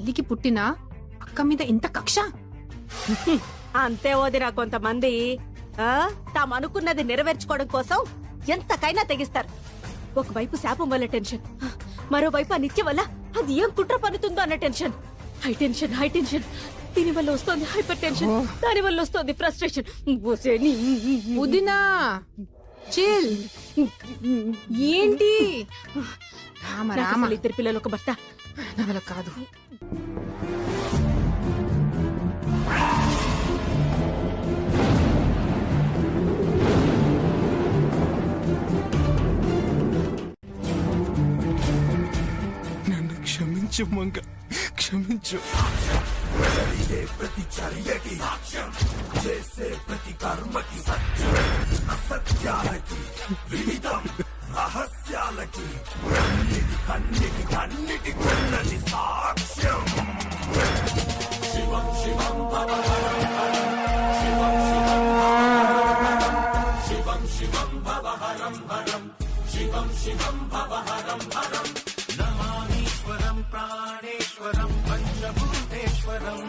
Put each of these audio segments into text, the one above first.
చెల్లికి పుట్టిన అక్క మీద ఎంత కక్ష. అంతే వదినా, కొంతమంది తాము అనుకున్నది నెరవేర్చుకోవడం కోసం ఎంతకైనా తెగిస్తారు. ఒకవైపు శాపం వల్ల టెన్షన్, మరోవైపు ఆ నిత్య వల్ల అది ఏం కుట్ర పన్నుతుందో అన్న tension. High tension, high tension. దీని వల్ల వస్తుంది హైపర్ టెన్షన్, దాని వల్ల వస్తుంది ఫ్రస్ట్రేషన్. వదినా చిల్. ఏంటి ఇద్దరు పిల్లలు ఒక భర్త కాదు. నన్ను క్షమించు మంగ, క్షమించు. ప్రతి చర్యకి సాక్ష్యం చేసే ప్రతి కర్మకి సత్యం, అసత్యాలకి విహితం, రహస్యాలకి కన్నిటి కన్నిటి కొన్నది సాక్ష్యం. శివం శివం భవహరం హరం, శివం శివం శివం భవహరం హరం, శివం శివం భవహరం హరం. నమామీశ్వరం ప్రాణేశ్వరం పంచభూతేశ్వరం,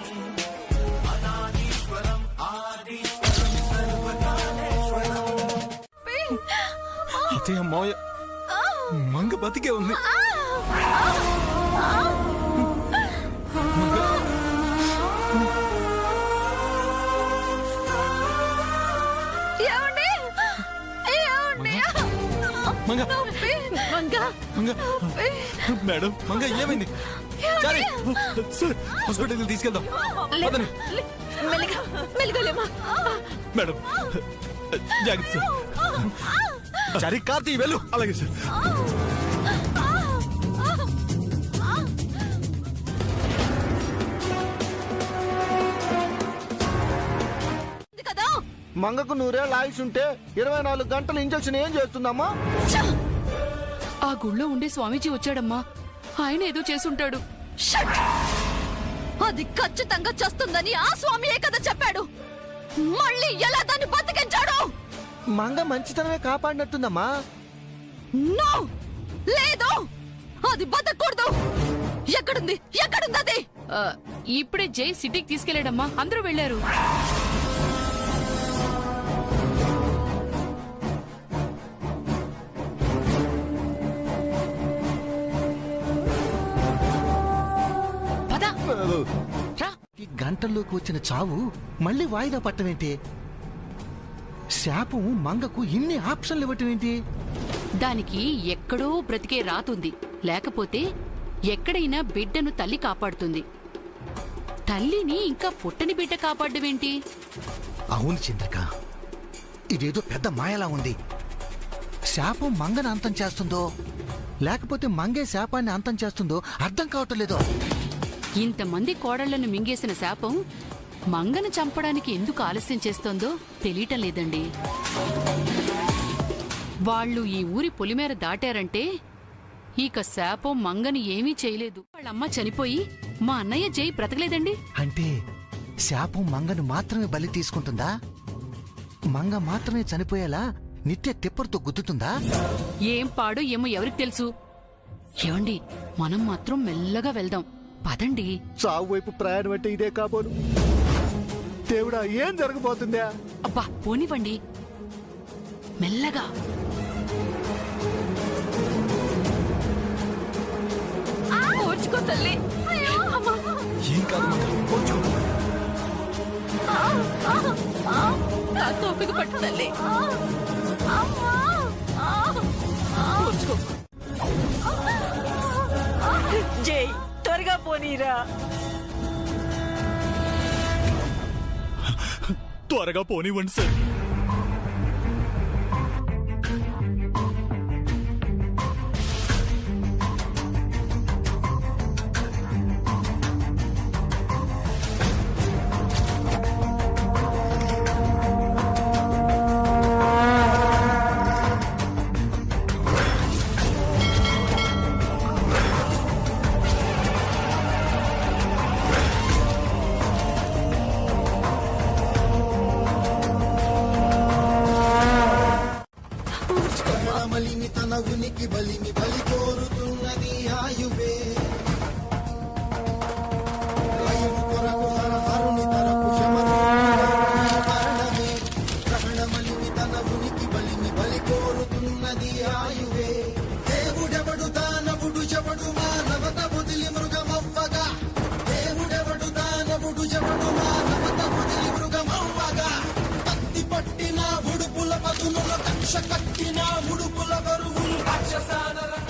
అనాదీశ్వరం ఆదీశ్వరం సర్వకాలేశ్వరం. అదే అమ్మాయ మంగ బతికే ఉంది. మేడం మంగ ఏమైంది? హాస్పిటల్కి తీసుకెళ్దాం. మేడం జాగ్రత్త సార్. సరే కార్తీ వెళ్ళు. అలాగే సార్. మంగకు 100 ఏళ్ళ ఆయుష్ ఉంటే 24 గంటలు ఇంజక్షన్ ఏం చేస్తుందమ్మా? ఆ గుళ్ళో ఉండే స్వామీజీ వచ్చాడమ్మా. ఆయన ఏదో చేసుంటాడు. అది ఖచ్చితంగా చేస్తుందని ఆ స్వామియే కదా చెప్పాడు. మళ్ళీ ఎలా దాన్ని బతికించాడు? మంగ మంచితనమే కాపాడినట్టుందమ్మా. నో, లేదు, అది బతకూడదు. ఎక్కడుంది, ఎక్కడుంది అది? ఇప్పుడే జై సిటీకి తీసుకెళ్లాడమ్మా. అందరూ వెళ్లారు. గంటల్లోకి వచ్చిన చావు మళ్ళీ వాయిదా పట్టమేంటి? శాపం మంగకు ఇన్ని ఆప్షన్లు ఇవ్వటమేంటి? దానికి ఎక్కడో బ్రతికే రాతుంది. లేకపోతే ఎక్కడైనా బిడ్డను తల్లి కాపాడుతుంది. తల్లిని ఇంకా పుట్టని బిడ్డ కాపాడమేంటి? అవును చంద్రిక, ఇదేదో పెద్ద మాయలా ఉంది. శాపం మంగను అంతం చేస్తుందో లేకపోతే మంగే శాపాన్ని అంతం చేస్తుందో అర్థం కావటం లేదో. ఇంతమంది కోడళ్లను మింగేసిన శాపం మంగను చంపడానికి ఎందుకు ఆలస్యం చేస్తోందో తెలియటం లేదండి. వాళ్ళు ఈ ఊరి పొలిమేర దాటారంటే ఇక శాపం మంగని ఏమీ చేయలేదు. వాళ్ళమ్మ చనిపోయి మా అన్నయ్య జై బ్రతకలేదండి. అంటే శాపం మంగను మాత్రమే బలి తీసుకుంటుందా? మంగ మాత్రమే చనిపోయేలా నిత్య తిప్పరుతో గుద్దుతుందా? ఏం పాడో ఏమో ఎవరికి తెలుసు. ఏమండి, మనం మాత్రం మెల్లగా వెళ్దాం. పదండి. చావు వైపు ప్రయాణం అంటే ఇదే కాబోలు. దేవుడా, ఏం జరగబోతుందా? అబ్బా పోనివ్వండి, మెల్లగా. ఓర్చుకో తల్లి. ఏం కాదు, ఓపిక పట్టు తల్లి. జై త్వరగా పోనీరా. త్వరగా పోనివ్వండి సార్.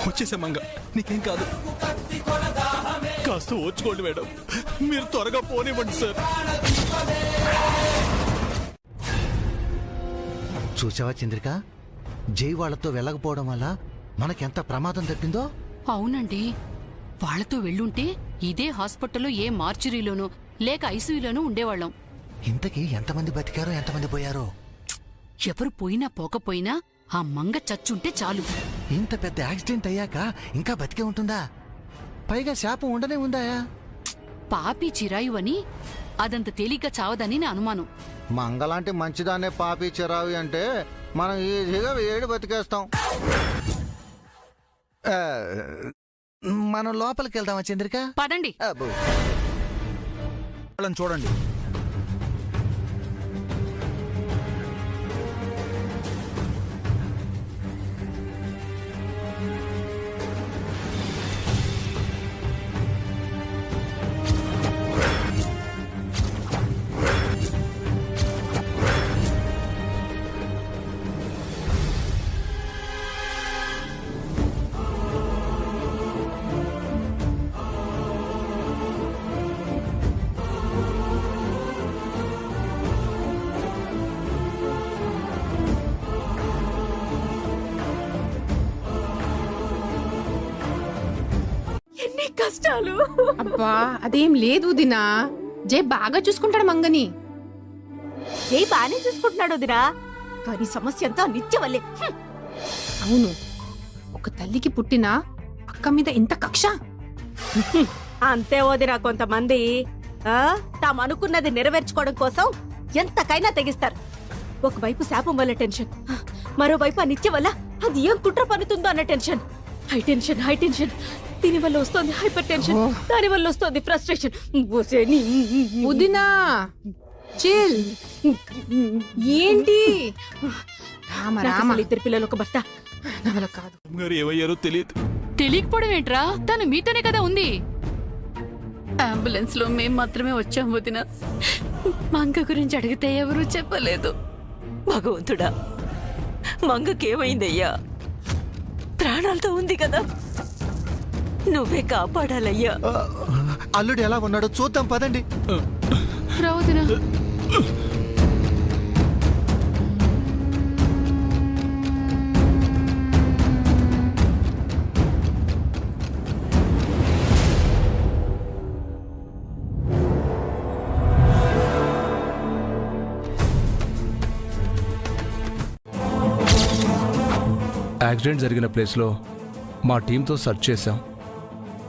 వచ్చేసే మంగ, నీకేం కాదు. కాస్త ఓచుకోండి మేడం, మీరు త్వరగా పోనివ్వండి సార్. చూసావా చంద్రిక, జై వాళ్ళతో వెళ్ళకపోవడం వల్ల మనకెంత ప్రమాదం తప్పిందో. అవునండి, వాళ్లతో వెళ్ళుంటే ఇదే హాస్పిటల్లో ఏ మార్చురీలోనూ లేక ఐసీయూలోనూ ఉండేవాళ్ళం. ఇంతకీ ఎంతమంది బతికారో ఎంతమంది పోయారో. ఎవరు పోయినా పోకపోయినా ఆ మంగ చచ్చుంటే చాలు. ఇంత పెద్ద యాక్సిడెంట్ అయ్యాక ఇంకా బతికే ఉంటుందా? పైగా శాపం ఉండనే ఉందా? పాపి చిరాయు అని అదంత తేలిగ్గా చావదని నా అనుమానం. మంగలాంటి మంచిదాన్నే పాపి చిరావి అంటే మనం ఈజీగా ఏడు బతికేస్తాం. మనం లోపలికి వెళ్దామా చంద్రిక? పదండి. చూడండి. ఎన్ని కష్టాలు. అబ్బా అదేం లేదు వదినా, జై బాగా చూసుకుంటాడు మంగని. ఏ బానే చూసుకుంటున్నాడు వదినా, కానీ సమస్య అంతా నిత్యవల్లే. అవును, ఒక తల్లికి పుట్టిన అక్క మీద ఎంత కక్ష. అంతే వదినా, కొంతమంది తాము అనుకున్నది నెరవేర్చుకోవడం కోసం ఎంతకైనా తెగిస్తారు. ఒకవైపు శాపం వల్ల టెన్షన్, మరోవైపు ఆ నిత్యం వల్ల అది ఏం కుట్ర పన్నుతుందో అన్న tension. High tension, high tension. దీని వల్ల వస్తుంది హైపర్ టెన్షన్, దాని వల్ల వస్తుంది ఫ్రస్ట్రేషన్. వదినా చిల్. ఏంటి రామ రామ, ఇద్దరు పిల్లలు ఒక భర్త. నా వల్ల కాదు. గారు ఏమయ్యారో తెలియదు. తెలియకపోవడం ఏంట్రా, తను మీతోనే కదా ఉంది. అంబులెన్స్ లో మేం మాత్రమే వచ్చాం వదిన. మంగ గురించి అడిగితే ఎవరూ చెప్పలేదు. భగవంతుడా, మంగకేమైందయ్యా? ప్రాణాలతో ఉంది కదా, నువ్వే కాపాడాలయ్యా. అల్లుడు ఎలా ఉన్నాడో చూద్దాం పదండి. రా వదినా. యాక్సిడెంట్ జరిగిన ప్లేస్లో మా టీంతో సెర్చ్ చేశాం.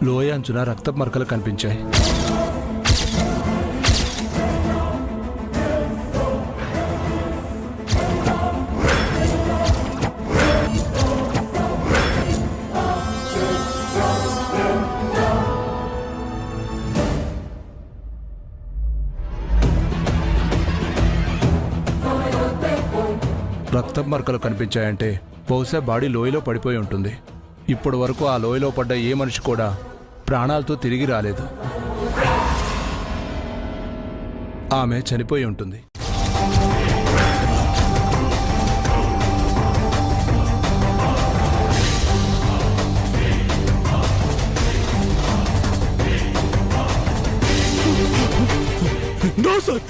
లోయ అంచున రక్తపు మరకలు కనిపించాయి. రక్తపు మరకలు కనిపించాయంటే బహుశా బాడీ లోయలో పడిపోయి ఉంటుంది. ఇప్పటి వరకు ఆ లోయలో పడ్డ ఏ మనిషి కూడా ప్రాణాలతో తిరిగి రాలేదు. ఆమె చనిపోయి ఉంటుంది. నో సార్,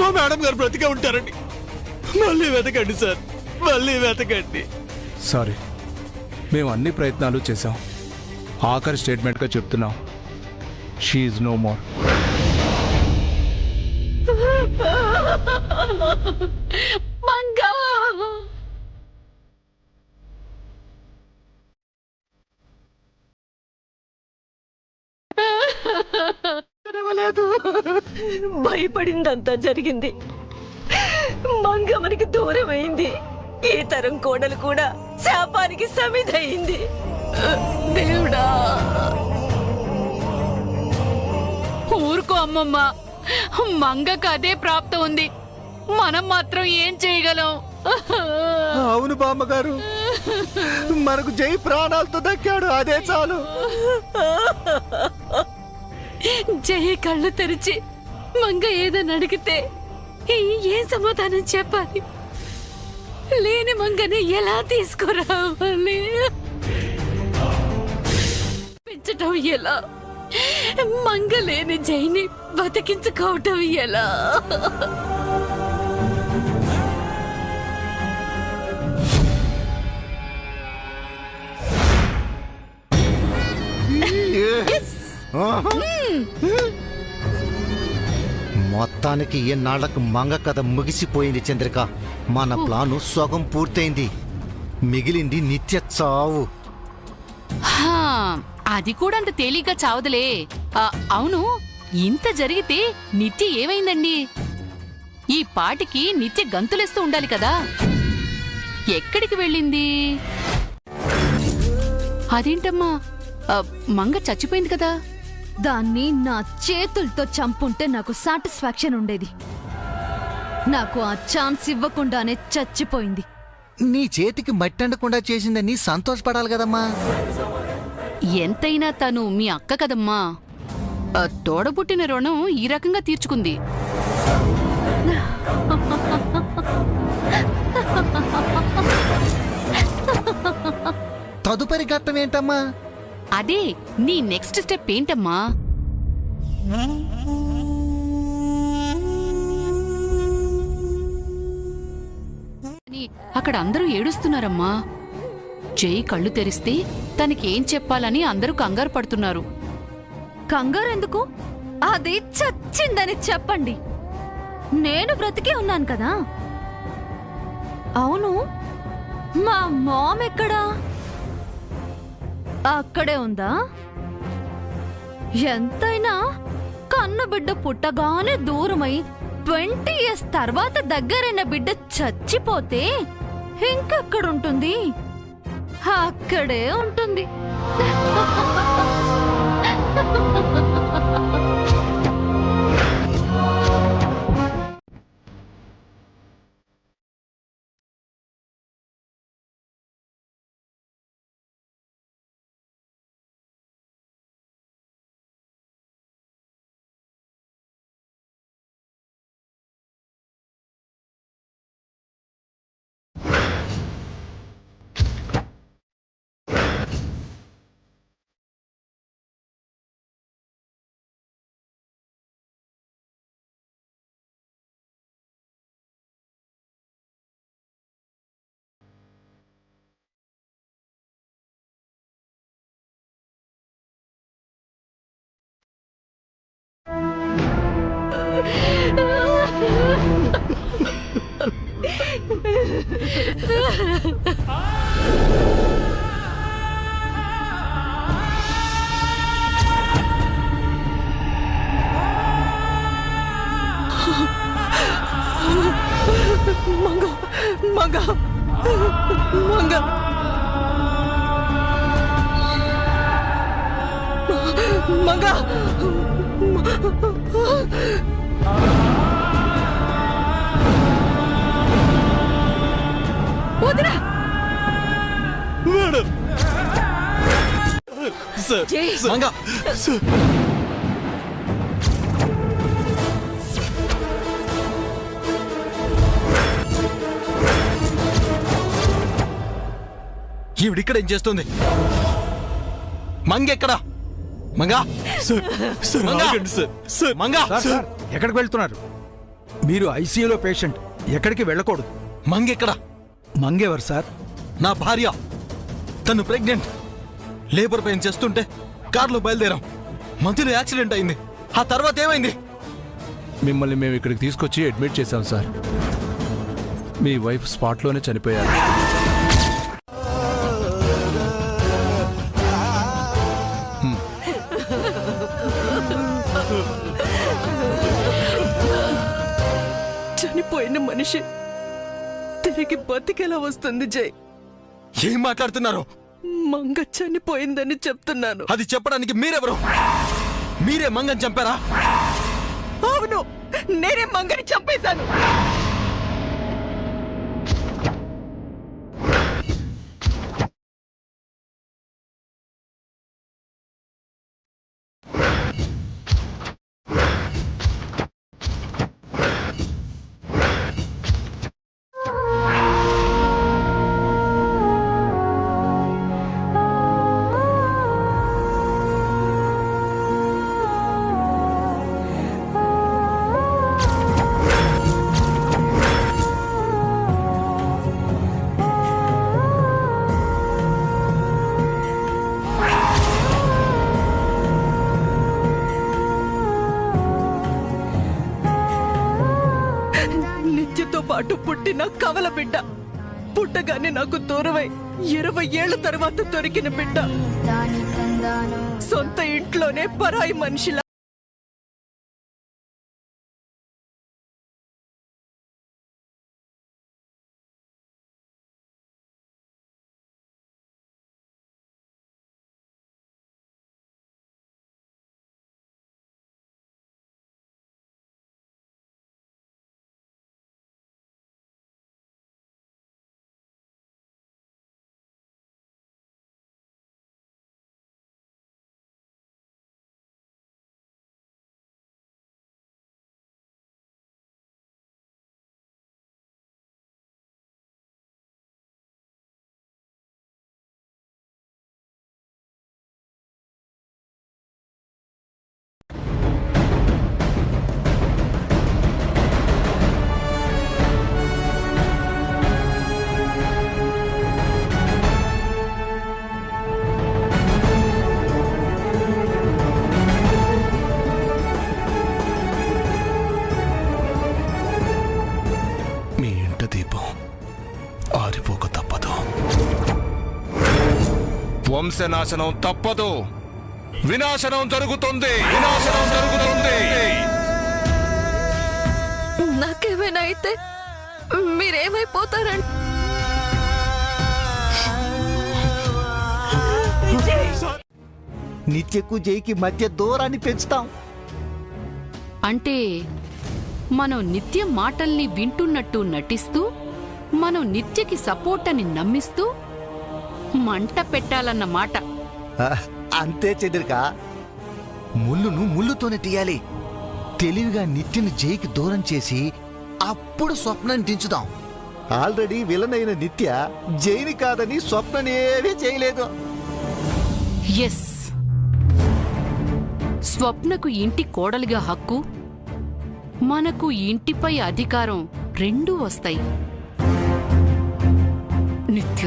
మా మేడం గారు బ్రతికే ఉంటారండి. మళ్ళీ వెతకండి సార్, మళ్ళీ వెతకండి. సారీ, మేము అన్ని ప్రయత్నాలు చేశాం. ఆఖరి స్టేట్మెంట్గా చెప్తున్నాం, షీ ఈజ్ నో మోర్. భయపడిందంతా జరిగింది. మంగ మనకి దూరమైంది. ఈ తరం కోడలు కూడా శాపానికి సమిధయింది. దేవుడా, ఊరుకో అమ్మమ్మ, మంగకు అదే ప్రాప్తం ఉంది. మనం మాత్రం ఏం చేయగలం? అవును బామ్మగారు, మనకు జై ప్రాణాలతో దక్కాడు, అదే చాలు. జయ కళ్ళు తెరిచి మంగ ఏదని అడిగితే ఏం సమాధానం చెప్పాలి? లేని మంగని ఎలా తీసుకురావాలి? పెంచటం ఎలా? మంగ లేని జైని బతికించుకోవటం ఎలా? మొత్తానికి ఈనాళ్లకు మంగ కథ ముగిసిపోయింది చంద్రిక. మన ప్లాను సగం పూర్తయింది, మిగిలింది నిత్య చావు. హా, అది కూడా అంత తేలిగ్గా చావదులే. అవును, ఇంత జరిగితే నిత్య ఏమైందండి? ఈ పాటికి నిత్య గంతులేస్తూ ఉండాలి కదా. ఎక్కడికి వెళ్ళింది? అదేంటమ్మా, మంగ చచ్చిపోయింది కదా? దాన్ని నా చేతులతో చంపుంటే నాకు సాటిస్ఫాక్షన్ ఉండేది. నాకు ఆ ఛాన్స్ ఇవ్వకుండానే చచ్చిపోయింది. నీ చేతికి మట్టండకుండా చేసిందని సంతోషపడాలి కదమ్మా. ఎంతైనా తను మీ అక్క కదమ్మా. తోడబుట్టిన రుణం ఈ రకంగా తీర్చుకుంది. తదుపరి ఘట్టం ఏంటమ్మా? అదే నీ నెక్స్ట్ స్టెప్ ఏంటమ్మా? అక్కడ అందరూ ఏడుస్తున్నారమ్మా. జై కళ్ళు తెరిస్తే తనకేం చెప్పాలని అందరూ కంగారు పడుతున్నారు. కంగారెందుకు? అది చచ్చిందని చెప్పండి. నేను బ్రతికే ఉన్నాను కదా. అవును, మా మామ్ ఎక్కడా? అక్కడే ఉందా? ఎంతైనా కన్న బిడ్డ పుట్టగానే దూరమై 20 years తర్వాత దగ్గరైన బిడ్డ చచ్చిపోతే ఇంకెక్కడుంటుంది? అక్కడే ఉంటుంది. మంగ మంగ మంగ మంగ వదినా మేడం సార్, మంగ సార్. ఈవిడిక్కడ ఏం చేస్తుంది? మంగ ఎక్కడా? మంగా సార్, సార్ ఆగండి సార్. సార్ మంగా సార్, ఎక్కడికి వెళ్తున్నారు? మీరు ఐసీయూలో పేషెంట్, ఎక్కడికి వెళ్ళకూడదు. మంగ ఎక్కడా? మంగెవరు సార్? నా భార్య. తను ప్రెగ్నెంట్. లేబర్ పెయిన్ చేస్తుంటే కారులో బయలుదేరాం. మధ్యలో యాక్సిడెంట్ అయింది. ఆ తర్వాత ఏమైంది? మిమ్మల్ని మేము ఇక్కడికి తీసుకొచ్చి అడ్మిట్ చేశాం సార్. మీ వైఫ్ స్పాట్లోనే చనిపోయారు. చనిపోయిన మనిషి తిరిగి బతికెలా వస్తుంది జై? ఏం మాట్లాడుతున్నారు? మంగ చనిపోయిందని చెప్తున్నాను. అది చెప్పడానికి మీరెవరు? మీరే మంగని చంపారా? అవును, నేనే మంగని చంపేశాను. అది నా కవల బిడ్డ. పుట్టగానే నాకు దూరమై 20 ఏళ్ల తర్వాత దొరికిన బిడ్డ. సొంత ఇంట్లోనే పరాయి మనిషిలా దీపం ఆరిపోక తప్పదు. వంశనాశనం తప్పదు. వినాశనం జరుగుతుంది. వినాశనం జరుగుతుంది. నాకేమైనా అయితే మీరేమైపోతారండి? నిత్యకు జైకి మధ్య దూరాన్ని పెంచుతాం. అంటే మనం నిత్య మాటల్ని వింటున్నట్టు నటిస్తూ, మనం నిత్యకి సపోర్ట్ అని నమ్మిస్తూ మంట పెట్టాలన్న మాట. అంతే చంద్రిక. ముళ్ళును ముళ్ళుతోనే తీయాలి. తెలివిగా నిత్యను జైకి దూరం చేసి అప్పుడు స్వప్నాన్ని దించుదాం. ఆల్రెడీ విలన్ అయిన నిత్య జైని కాదని స్వప్ననేవీ చేయలేదు. ఎస్, స్వప్నకు ఇంటి కోడలిగా హక్కు, మనకు ఇంటిపై అధికారం రెండూ వస్తాయి. నిత్య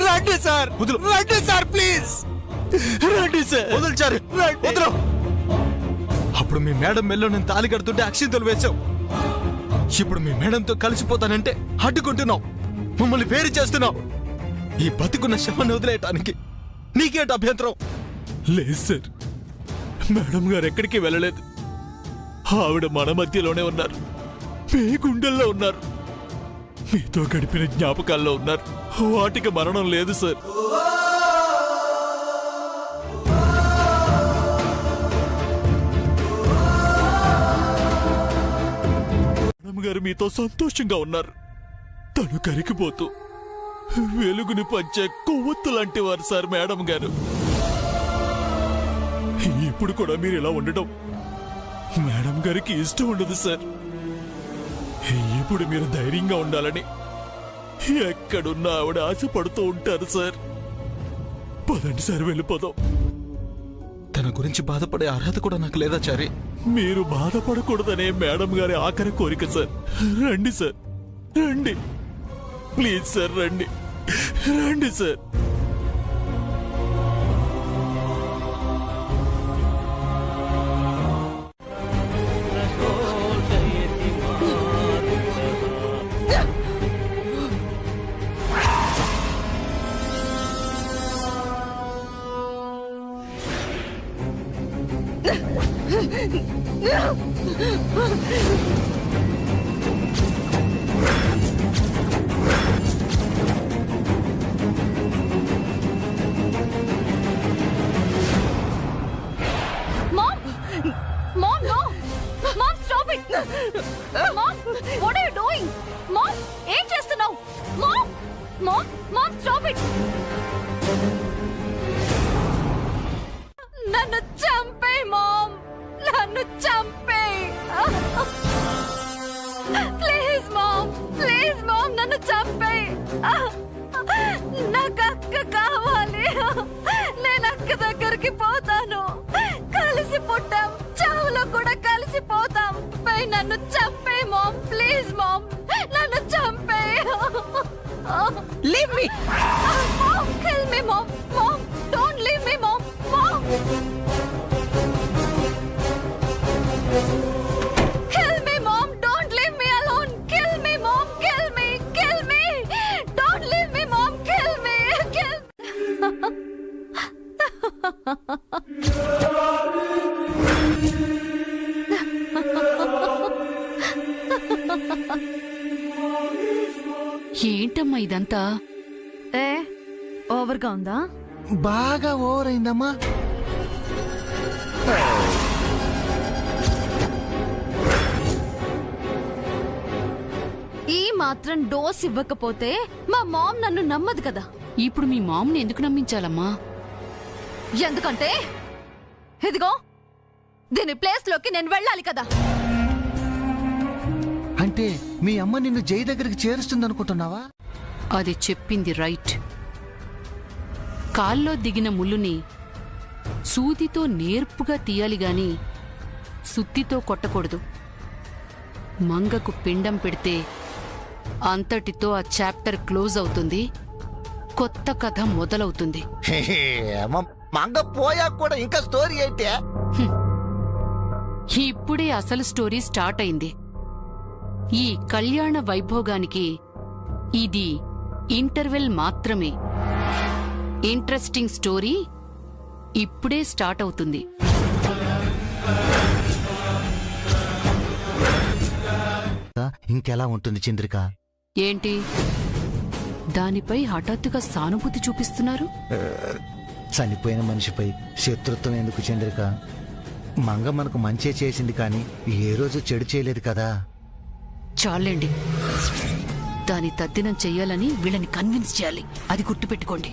రండి సార్, రండి సార్, ప్లీజ్ రండి సార్. వదల్చారు. వదలు. అప్పుడు మీ మేడం మెల్లో నేను తాళి కడుతుంటే అక్షింతలు వేశావు. ఇప్పుడు మీ మేడంతో కలిసిపోతానంటే అడ్డుకుంటున్నావు. మమ్మల్ని వేరు చేస్తున్నావు. ఈ బతికున్న శవాన్ని వదిలేయటానికి నీకేంటి అభ్యంతరం? లేదు సార్, మేడం గారు ఎక్కడికి వెళ్ళలేదు. ఆవిడ మన మధ్యలోనే ఉన్నారు. మీ గుండెల్లో ఉన్నారు. మీతో గడిపిన జ్ఞాపకాల్లో ఉన్నారు. వాటికి మరణం లేదు సార్. మేడం గారు మీతో సంతోషంగా ఉన్నారు. తను కరిగిపోతూ వెలుగుని పంచే కొవ్వొత్తు లాంటి వారు సార్ మేడం గారు. ఇప్పుడు కూడా మీరు ఇలా ఉండడం మేడం గారికి ఇష్టం ఉండదు సార్. ఇప్పుడు మీరు ధైర్యంగా ఉండాలని ఎక్కడున్నా ఆవిడ ఆశపడుతూ ఉంటారు సార్. పదండి సార్, వెళ్ళిపోదాం. తన గురించి బాధపడే అర్హత కూడా నాకు లేదా చారి? మీరు బాధపడకూడదనే మేడం గారి ఆఖరి కోరిక సార్. రండి సార్, రండి, ప్లీజ్ సార్, రండి, రండి sir. Mom, no! Mom, stop it! Mom, what are you doing? Mom, ఏం చేస్తున్నావు? Mom, stop it! నన్ను చంపేయ్, Mom! నన్ను చంపేయ్! ప్లీజ్ Mom, నన్ను చంపేయ్! నాకు అక్క కావాలి. నేను అక్క దగ్గరికి పోతాను. కలిసి పుట్టాం, చావులో కూడా కలిసిపోతాం. నన్ను చంపే మామ్, ప్లీజ్ మామ్, నన్ను చంపే. Leave me. Mom, kill me, Mom. Mom, don't leave me, Mom. Mom. Kill me, Mom. Don't leave me alone. Kill me, Mom. Kill ఏంటమ్మా ఇదంతా? ఏ ఓవర్గా ఉందా? బాగా ఓవర్ అయిందమ్మా. ఈ మాత్రం డోస్ ఇవ్వకపోతే మా మామ్ నన్ను నమ్మదు కదా. ఇప్పుడు మీ మామ్ని ఎందుకు నమ్మించాలమ్మా? ఎందుకంటే ఇదిగో దీని ప్లేస్ లోకి నేను వెళ్ళాలి కదా. అంటే మీ అమ్మ నిన్ను జై దగ్గరికి చేరుస్తుంది అనుకుంటున్నావా? అది చెప్పింది రైట్. కాల్లో దిగిన ముల్లుని సూదితో నేర్పుగా తీయాలి గాని సుత్తితో కొట్టకూడదు. మంగకు పిండం పెడితే అంతటితో ఆ చాప్టర్ క్లోజ్ అవుతుంది, కొత్త కథ మొదలవుతుంది. మంగ పోయా కూడా ఇంకా స్టోరీ అయితే ఇప్పుడే అసలు స్టోరీ స్టార్ట్ అయింది. ఈ కళ్యాణ వైభోగానికి ఇది ఇంటర్వెల్ మాత్రమే. ఇంట్రెస్టింగ్ స్టోరీ ఇప్పుడే స్టార్ట్ అవుతుంది. ఇంకెలా ఉంటుంది చంద్రిక? ఏంటి దానిపై హఠాత్తుగా సానుభూతి చూపిస్తున్నారు? చనిపోయిన మనిషిపై శత్రుత్వం ఎందుకు చంద్రిక? మంగ మనకు మంచే చేసింది కానీ ఏ రోజు చెడు చేయలేదు కదా. చాలండి, దాని తద్దినం చెయ్యాలని వీళ్ళని కన్విన్స్ చేయాలి. అది గుర్తుపెట్టుకోండి.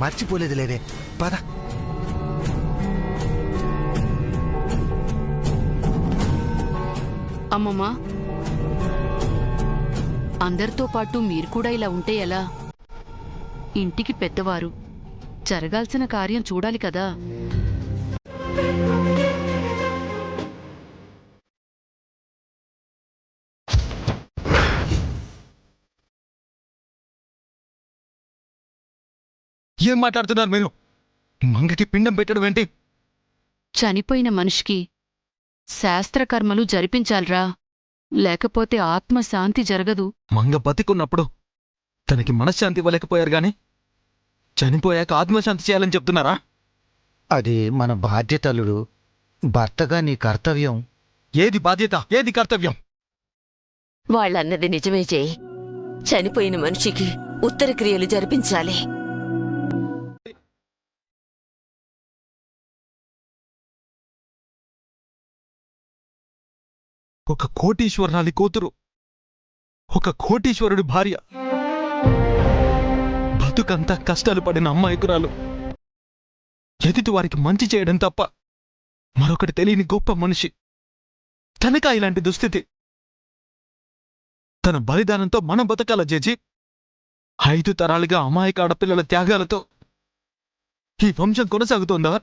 మర్చిపోలేదు లేదే, పద. అమ్మమ్మా, అందరితో పాటు మీరు కూడా ఇలా ఉంటే ఎలా? ఇంటికి పెద్దవారు, జరగాల్సిన కార్యం చూడాలి కదా. ఏం మాట్లాడుతున్నారు మీరు? మంగకి పిండం పెట్టడం ఏంటి? చనిపోయిన మనిషికి శాస్త్రకర్మలు జరిపించాలిరా, లేకపోతే ఆత్మశాంతి జరగదు. మంగ బతికున్నప్పుడు తనకి మనశ్శాంతి ఇవ్వలేకపోయారు గాని చనిపోయాక ఆత్మశాంతి చేయాలని చెప్తున్నారా? అది మన బాధ్యత అల్లుడు. భర్తగా నీ కర్తవ్యం. ఏది బాధ్యత, ఏది కర్తవ్యం? వాళ్ళన్నది నిజమే చేయి. చనిపోయిన మనిషికి ఉత్తర క్రియలు జరిపించాలి. ఒక కోటీశ్వరురాలి కూతురు, ఒక కోటీశ్వరుడి భార్య, బతుకంతా కష్టాలు పడిన అమ్మాయికురాలు, ఎదుటి వారికి మంచి చేయడం తప్ప మరొకటి తెలియని గొప్ప మనిషి. తనకా ఇలాంటి దుస్థితి? తన బలిదానంతో మనం బతకాల జేజీ. 5 తరాలుగా అమాయక ఆడపిల్లల త్యాగాలతో ఈ వంశం కొనసాగుతోందా?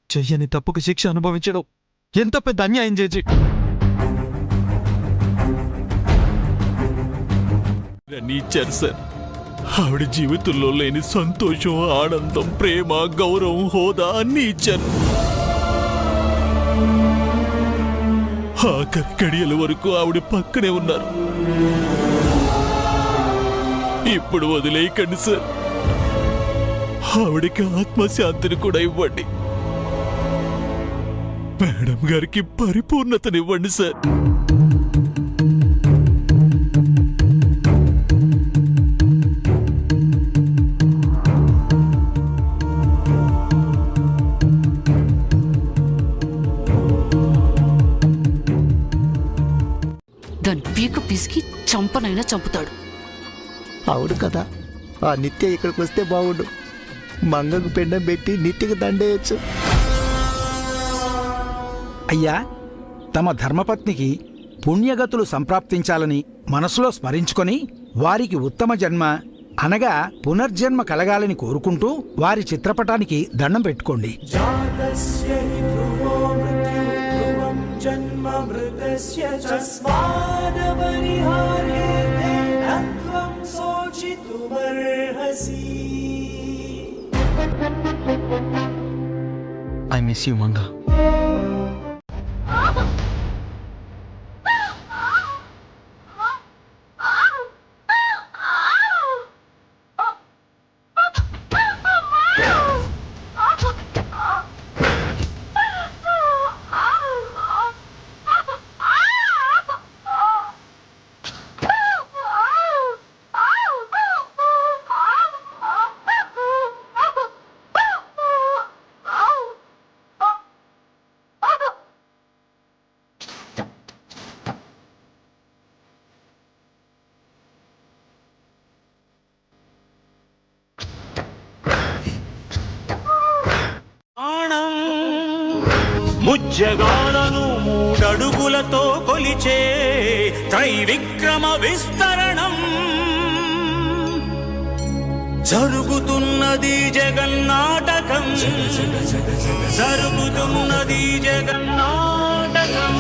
చెయ్యని తప్పుకు శిక్ష అనుభవించడం ఎంత పెద్ద అన్యాయం జేజీ. అన్నీ ఇచ్చారు సార్. ఆవిడ జీవితంలో లేని సంతోషం, ఆనందం, ప్రేమ, గౌరవం, హోదా అన్నీ ఇచ్చారు. ఆఖరి గడియల వరకు ఆవిడ పక్కనే ఉన్నారు. ఇప్పుడు వదిలేయకండి సార్. ఆవిడకి ఆత్మశాంతిని కూడా ఇవ్వండి. మేడం గారికి పరిపూర్ణతనివ్వండి సార్. దాని పీక పిసికి చంపనైనా చంపుతాడు. అవును కదా, ఆ నిత్య ఇక్కడికి వస్తే బాగుండు. మంగకు పిండం పెట్టి నిత్యకు దండేయచ్చు. అయ్యా, తమ ధర్మపత్నికి పుణ్యగతులు సంప్రాప్తించాలని మనసులో స్మరించుకొని వారికి ఉత్తమ జన్మ అనగా పునర్జన్మ కలగాలని కోరుకుంటూ వారి చిత్రపటానికి దండం పెట్టుకోండి. I miss you Manga. ముజ్జగాలను మూడడుగులతో కొలిచే త్రైవిక్రమ విస్తరణం జరుగుతున్నది జగన్నాటకం జరుగుతున్నది జగన్నాటకం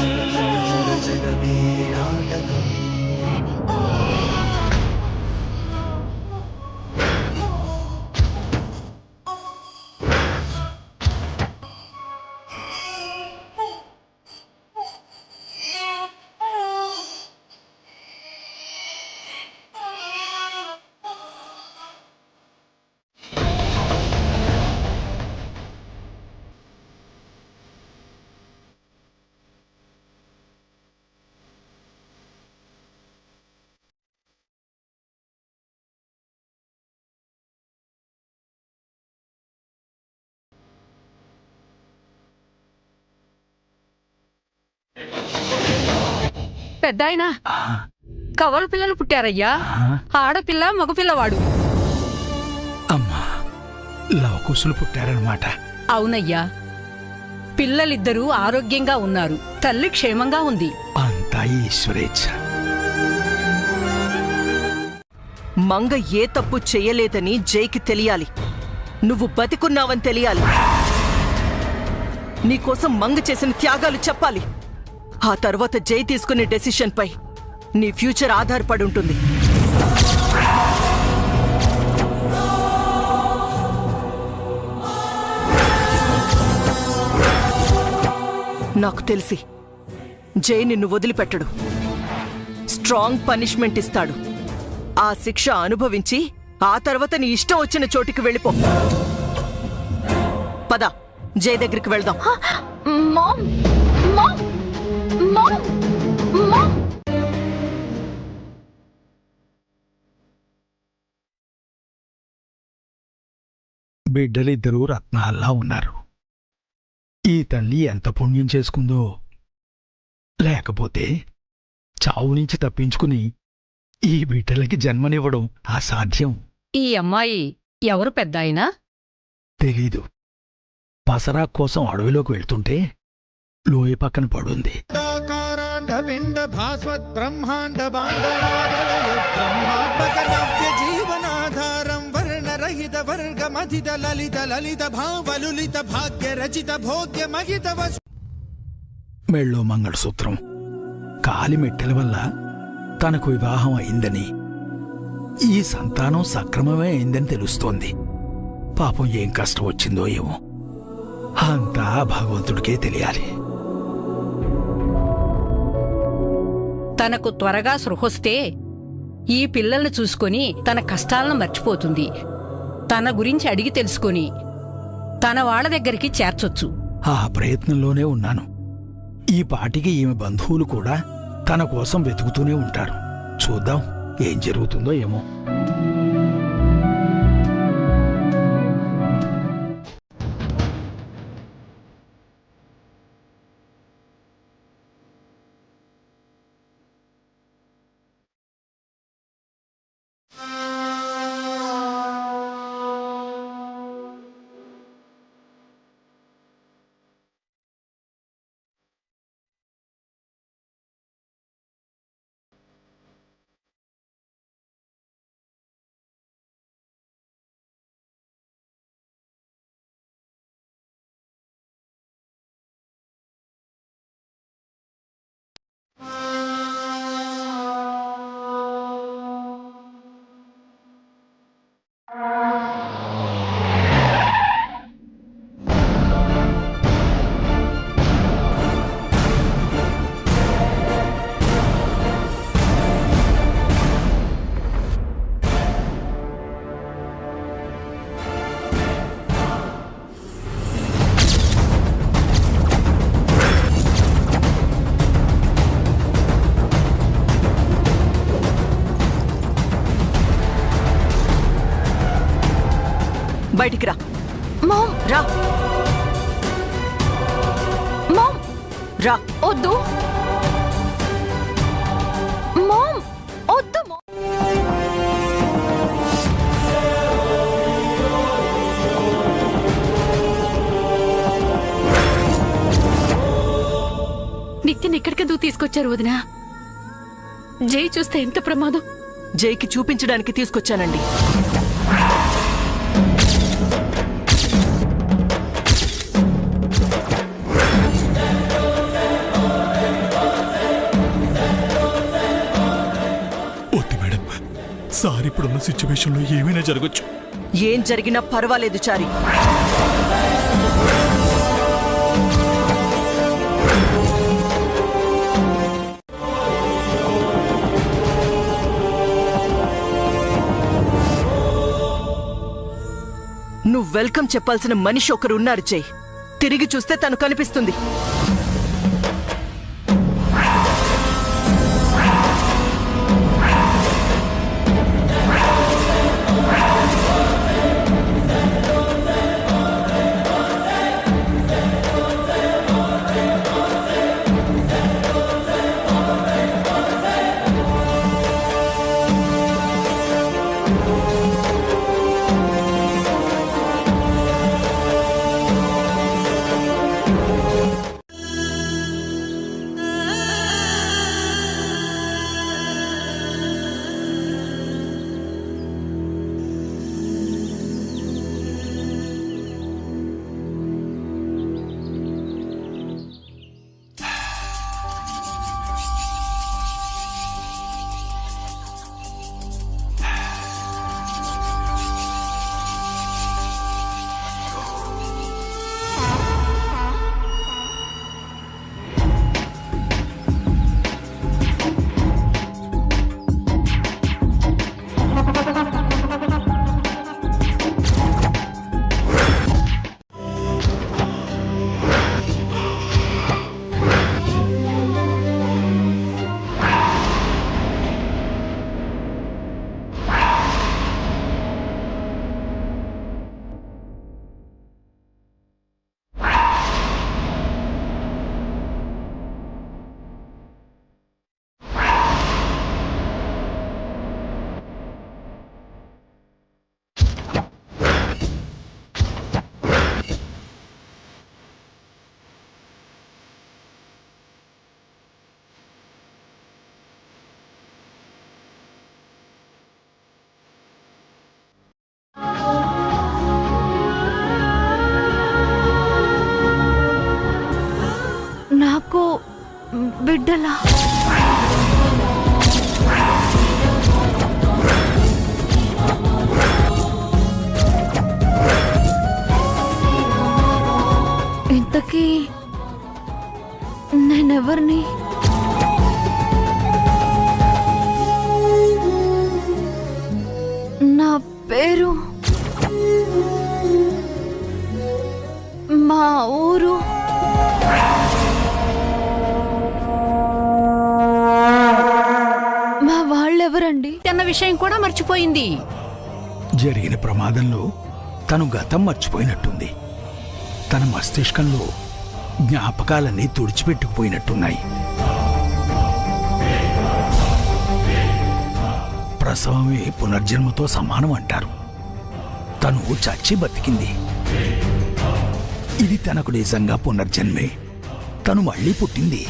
పెద్దాయనా కవల పిల్లలు పుట్టారయ్యా. ఆడపిల్ల మగపిల్లవాడు. అమ్మా, లవకుశులు పుట్టారనమాట. అవునయ్యా, పిల్లలిద్దరూ ఆరోగ్యంగా ఉన్నారు. తల్లి క్షేమంగా ఉంది. అంతా ఈశ్వరేచ్ఛ. మంగ ఏ తప్పు చెయ్యలేదని జైకి తెలియాలి. నువ్వు బతికున్నావని తెలియాలి. నీకోసం మంగ చేసిన త్యాగాలు చెప్పాలి. ఆ తర్వాత జై తీసుకునే డెసిషన్ పై నీ ఫ్యూచర్ ఆధారపడి ఉంటుంది. నాకు తెలిసి జై నిన్ను వదిలిపెట్టడు. స్ట్రాంగ్ పనిష్మెంట్ ఇస్తాడు. ఆ శిక్ష అనుభవించి ఆ తర్వాత నీ ఇష్టం వచ్చిన చోటికి వెళ్ళిపో. పద, జై దగ్గరికి వెళ్దాం. బిడ్డలిద్దరూ రత్నాల్లా ఉన్నారు. ఈ తల్లి ఎంత పుణ్యం చేసుకుందో. లేకపోతే చావు నుంచి తప్పించుకుని ఈ బిడ్డలకి జన్మనివ్వడం అసాధ్యం. ఈ అమ్మాయి ఎవరు పెద్దాయనా? తెలీదు. పసరా కోసం అడవిలోకి వెళ్తుంటే లోయ పక్కన పడుంది. జీవనాధారం వర్ణరహిత వర్గ మధిత లలిత లలిత భావలులిత భాగ్య రచిత భోగ్య మహిత మెళ్ళో మంగళసూత్రం, కాలి మెట్టెల వల్ల తనకు వివాహం అయిందని, ఈ సంతానం సక్రమమే అయిందని తెలుస్తోంది. పాపం ఏం కష్టం వచ్చిందో ఏమో, అంతా భగవంతుడికే తెలియాలి. తనకు త్వరగా సృహొస్తే ఈ పిల్లల్ని చూసుకొని తన కష్టాలను మర్చిపోతుంది. తన గురించి అడిగి తెలుసుకొని తన వాళ్ళ దగ్గరికి చేర్చొచ్చు. ఆ ప్రయత్నంలోనే ఉన్నాను. ఈ పాటికి ఈమె బంధువులు కూడా తన కోసం వెతుకుతూనే ఉంటారు. చూద్దాం ఏం జరుగుతుందో ఏమో. బయటికి రా. మామ్, రా మామ్, రా. వద్దు మామ్, వద్దు మామ్. తీసుకొచ్చారు వదినా? జై చూస్తే ఎంత ప్రమాదం. జైకి చూపించడానికి తీసుకొచ్చానండి. వద్దు మేడం, సార్ ఇప్పుడున్న సిచ్యువేషన్లో ఏమైనా జరగచ్చు. ఏం జరిగినా పర్వాలేదు చారి. నువ్వు వెల్కమ్ చెప్పాల్సిన మనిషి ఒకరు ఉన్నారు జై. తిరిగి చూస్తే తను కనిపిస్తుంది. నాకు బిడ్డలా? ఇంతకీ నేనెవరిని? నా పేరు, మా ఊరు, మా వాళ్ళెవరండి అన్న విషయం కూడా మర్చిపోయింది. జరిగిన ప్రమాదంలో తను గతం మర్చిపోయినట్టుంది. తన మస్తిష్కంలో జ్ఞాపకాలన్నీ తుడిచిపెట్టుకుపోయినట్టున్నాయి. ప్రసవమే పునర్జన్మతో సమానం అంటారు. తను చచ్చి బతికింది. ఇది తనకు నిజంగా పునర్జన్మే. తను మళ్ళీ పుట్టింది.